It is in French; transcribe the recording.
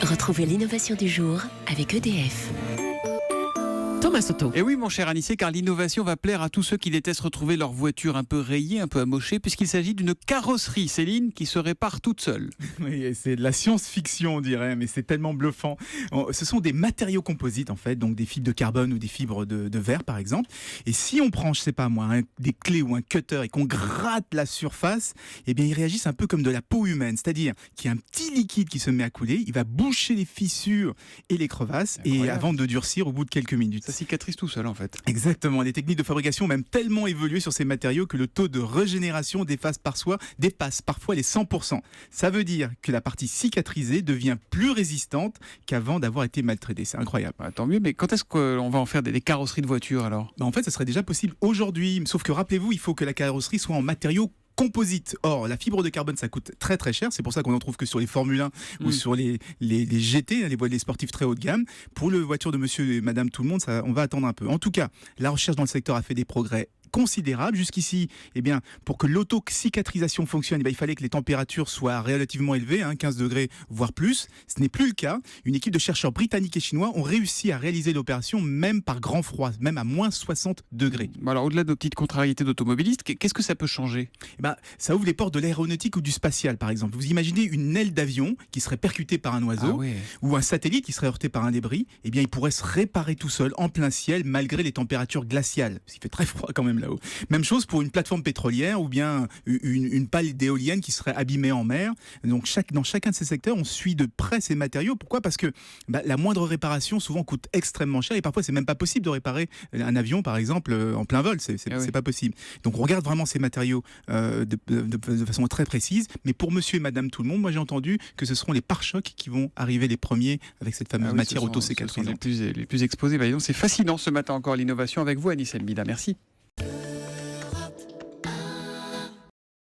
Retrouvez l'innovation du jour avec EDF. Thomas Soto. Et oui, mon cher Anissé, car l'innovation va plaire à tous ceux qui détestent retrouver leur voiture un peu rayée, un peu amochée, puisqu'il s'agit d'une carrosserie, Céline, qui se répare toute seule. Oui, c'est de la science-fiction, on dirait, mais c'est tellement bluffant. Ce sont des matériaux composites, en fait, donc des fibres de carbone ou des fibres de verre, par exemple. Et si on prend, je sais pas moi, des clés ou un cutter et qu'on gratte la surface, eh bien, ils réagissent un peu comme de la peau humaine, c'est-à-dire qu'il y a un petit liquide qui se met à couler, il va boucher les fissures et les crevasses, et avant de durcir au bout de quelques minutes. Ça cicatrise tout seul, en fait. Exactement. Les techniques de fabrication ont même tellement évolué sur ces matériaux que le taux de régénération dépasse parfois les 100%. Ça veut dire que la partie cicatrisée devient plus résistante qu'avant d'avoir été maltraitée. C'est incroyable. Tant mieux, mais quand est-ce qu'on va en faire des carrosseries de voitures, alors ? En fait, ça serait déjà possible aujourd'hui. Sauf que rappelez-vous, il faut que la carrosserie soit en matériaux composite. Or, la fibre de carbone, ça coûte très très cher. C'est pour ça qu'on en trouve que sur les Formule 1 ou sur les GT, les sportifs très haut de gamme. Pour les voitures de monsieur et madame tout le monde, on va attendre un peu. En tout cas, la recherche dans le secteur a fait des progrès considérable. Jusqu'ici, eh bien, pour que l'auto-cicatrisation fonctionne, il fallait que les températures soient relativement élevées, 15 degrés, voire plus. Ce n'est plus le cas. Une équipe de chercheurs britanniques et chinois ont réussi à réaliser l'opération même par grand froid, même à moins 60 degrés. Alors, au-delà de nos petites contrariétés d'automobilistes, qu'est-ce que ça peut changer ? Ça ouvre les portes de l'aéronautique ou du spatial, par exemple. Vous imaginez une aile d'avion qui serait percutée par un oiseau ou un satellite qui serait heurté par un débris. Eh bien, il pourrait se réparer tout seul en plein ciel malgré les températures glaciales. Il fait très froid quand même là-haut. Même chose pour une plateforme pétrolière ou bien une pale d'éolienne qui serait abîmée en mer. Donc dans chacun de ces secteurs, on suit de près ces matériaux. Pourquoi ? Parce que la moindre réparation souvent coûte extrêmement cher et parfois c'est même pas possible de réparer un avion par exemple en plein vol. C'est pas possible. Donc on regarde vraiment ces matériaux de façon très précise. Mais pour monsieur et madame tout le monde, moi j'ai entendu que ce seront les pare-chocs qui vont arriver les premiers avec cette fameuse matière auto-cicatrisante. Les plus exposés. Donc c'est fascinant ce matin encore l'innovation avec vous, Anis Elmida. Merci.